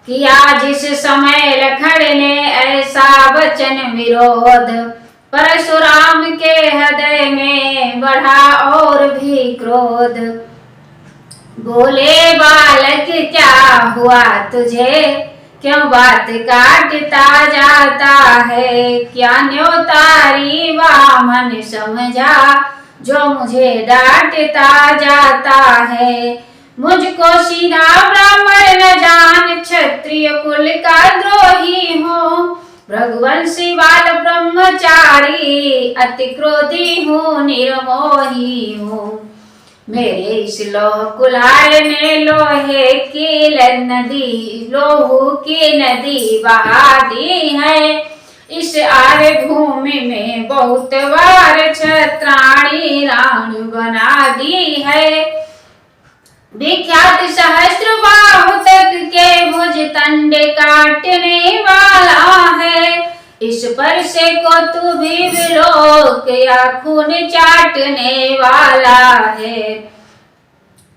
किया जिस समय लखन ने ऐसा वचन विरोध, परशुराम के हृदय में बढ़ा और भी क्रोध। बोले बालक क्या हुआ तुझे, क्यों बात काटता जाता है। क्या न्योतारी वामन समझा, जो मुझे डांटता जाता है। मुझको सीधा ब्राह्मण न जान, क्षत्रिय कुल का द्रोही हूँ। भृगुवंशी बाल ब्रह्मचारी, अति क्रोधी हूँ निर्मोही हूँ। मेरे इस लोह कुल्हाड़ ने लोहे की नदी, लोहू की नदी बहा दी है। इस आर्य भूमि में बहुत बार क्षत्राणी राण बना दी है। विख्यात सहस्त्र बाहु तक के भुज तंड काटने वाला है। इस पर से को तू भी विलोक या खून चाटने वाला है।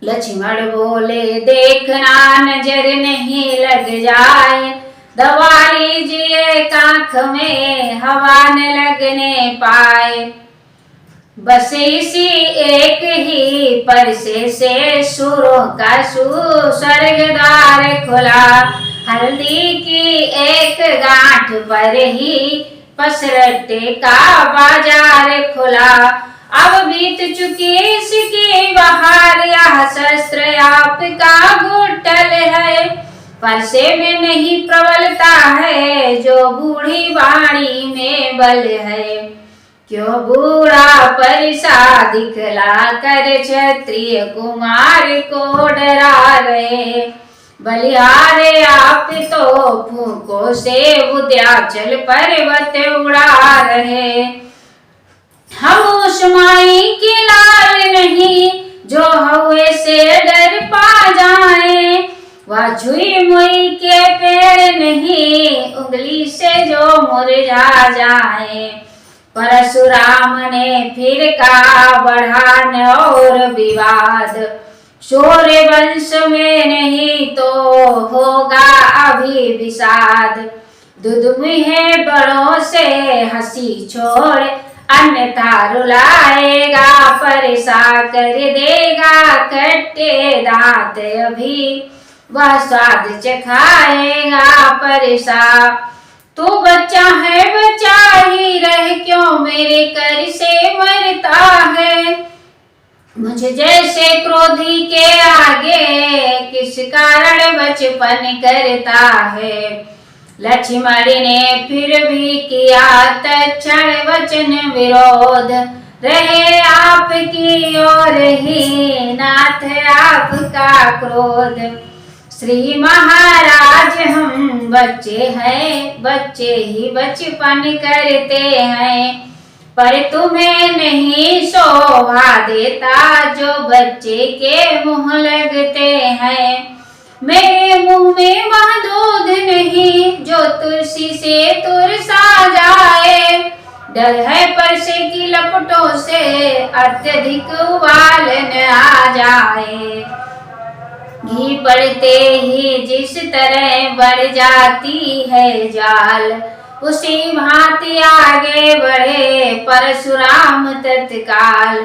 लक्ष्मण बोले देखना नजर नहीं लग जाए, दबा लीजिए कांख में हवा न लगने पाए। बस इसी एक ही परसे से सुरों का स्वर्ग द्वार खुला। हल्दी की एक गांठ पर ही पसरटे का बाजार खुला। अब बीत चुकी इसकी बहार, यह शस्त्र आपका घुटल है। परसे में नहीं प्रबलता है, जो बूढ़ी वाणी में बल है। क्यों बूढ़ा परिसा दिखला कर क्षत्रिय कुमार को डरा रहे। बलिहारे आप तो फूकों से विंध्याचल पर्वत उड़ा रहे। हम उस माई की लाल नहीं, जो हुए से डर पा जाए। वह छुई मुई के पेड़ नहीं, उंगली से जो मुरझा जाए। परशुराम ने फिर कहा बढ़ान और विवाद, शौर्य वंश में नहीं तो होगा अभी विषाद। दुधमुहे बड़ों से हंसी छोड़, अन्यथा रुलाएगा परसा कर देगा कट्टे दांत। अभी वह स्वाद चखाएगा परसा। तू बच्चा है बच्चा ही रह, क्यों मेरे कर से मरता है। मुझे जैसे क्रोधी के आगे किस कारण बचपन करता है। लक्ष्मण ने फिर भी किया तत्क्षण वचन विरोध, रहे आपकी ओर ही नाथ आपका क्रोध। श्री महाराज हम बच्चे हैं, बच्चे ही बचपन करते हैं। पर तुम्हें नहीं शोभा देता, जो बच्चे के मुंह लगते हैं। मेरे मुंह में वह दूध नहीं, जो तुलसी से तुरसा जाए। डर है परसे की लपटों से, अत्यधिक उबाल न आ जाए। घी पड़ते ही जिस तरह बढ़ जाती है जाल, उसी भांति आगे बढ़े परशुराम तत्काल।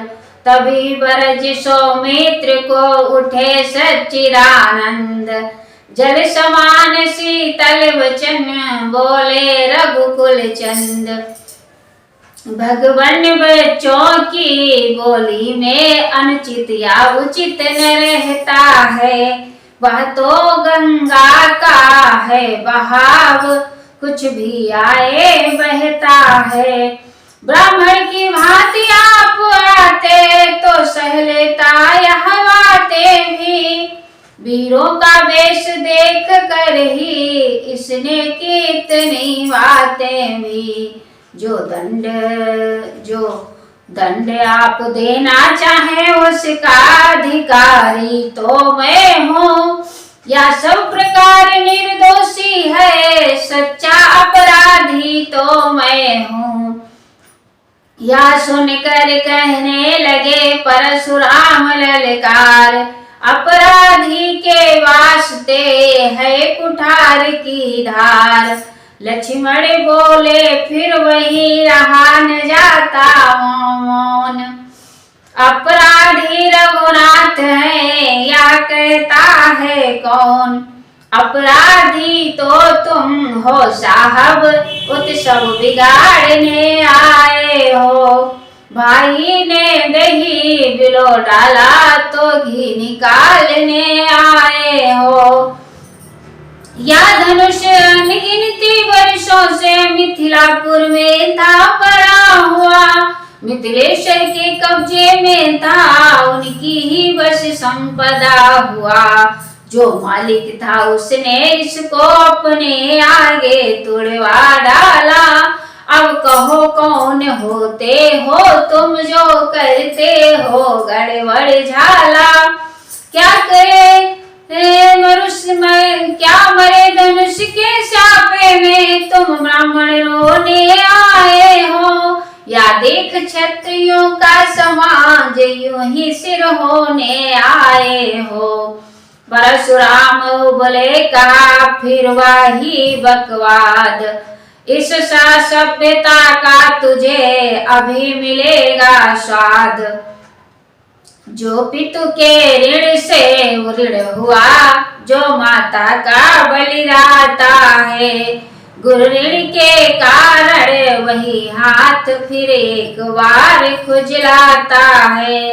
तभी ब्रज सौमित्र को उठे सच्चिदानंद, जल समान शीतल वचन बोले रघुकुल चंद। भगवान बच्चों की बोली में अनुचित या उचित न रहता है। वह तो गंगा का है बहाव, कुछ भी आए बहता है। ब्राह्मण की भांति आप आते, तो सह लेता यह बातें भी। वीरों का वेश देख कर ही इसने की इतनी बातें भी। जो दंड आप देना चाहे, उसका अधिकारी तो मैं हूँ। या सब प्रकार निर्दोषी है, सच्चा अपराधी तो मैं हूँ। या सुनकर कहने लगे परशुराम ललकार, अपराधी के वास्ते है कुठार की धार। लक्ष्मण बोले फिर वही रहा न जाता मौन। अपराधी रघुनाथ है या कहता है कौन। अपराधी तो तुम हो साहब, उत्सव बिगाड़ने आए हो। भाई ने दही बिलो डाला तो घी निकालने आए हो। या धनुष अनगिनती वर्षों से मिथिलापुर में था पड़ा हुआ। मिथिलेश्वर के कब्जे में था, उनकी ही बस संपदा हुआ। जो मालिक था उसने इसको अपने आगे तुड़वा डाला। अब कहो कौन होते हो तुम जो करते हो गड़बड़ झाला। क्या करे मनुष्य में, क्या मरे धनुष के सापे में तुम ब्राह्मण रोने आए हो। या देख क्षत्रियों का समाज यूं ही सिर होने आए हो। परशुराम बोले कहा फिर वही बकवाद। इस सभ्यता का तुझे अभी मिलेगा स्वाद। जो पितु के ऋण से ऋण हुआ, जो माता का बलि रहता है। गुरु ऋण के कारण वही हाथ फिर एक बार खुजलाता है।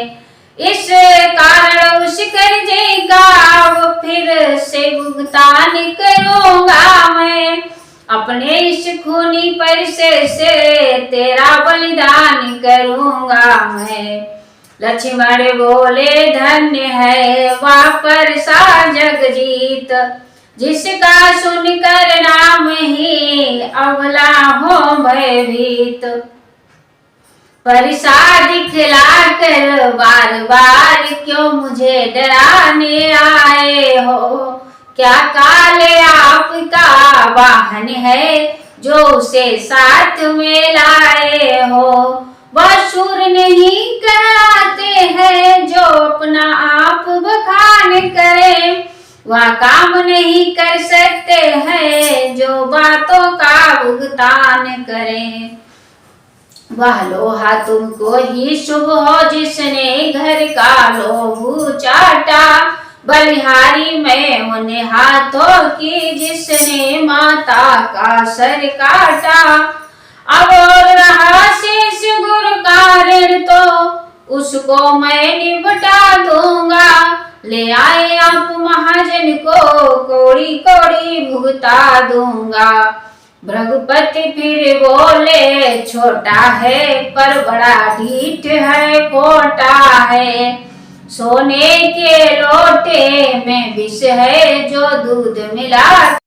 इस कारण उस कर्जे का फिर से भुगतान करूंगा मैं। अपने इस खूनी परिश्रम से तेरा बलिदान करूंगा मैं। लक्ष्मण बोले धन्य है वह परसा जगजीत, जिसका सुनकर नाम ही अबला हो भयभीत। परिसा दिखला कर बार बार क्यों मुझे डराने आए हो। क्या काले आपका वाहन है जो उसे साथ में लाए हो। वह शूर नहीं कहलाते हैं जो अपना आप बखान करे। वह काम नहीं कर सकते हैं जो बातों का भुगतान करें। वह लोहा तुमको ही शुभ हो जिसने घर का लोहू चाटा। बलिहारी में उन हाथों की जिसने माता का सर काटा। अब और रहा शेष गुरु का ऋण तो उसको मैं निपटा दूंगा। ले आए आप महाजन को कोड़ी कोड़ी भुगता दूंगा। भृगुपति फिर बोले छोटा है पर बड़ा ढीठ है खोटा है। सोने के लोटे में विष है जो दूध मिला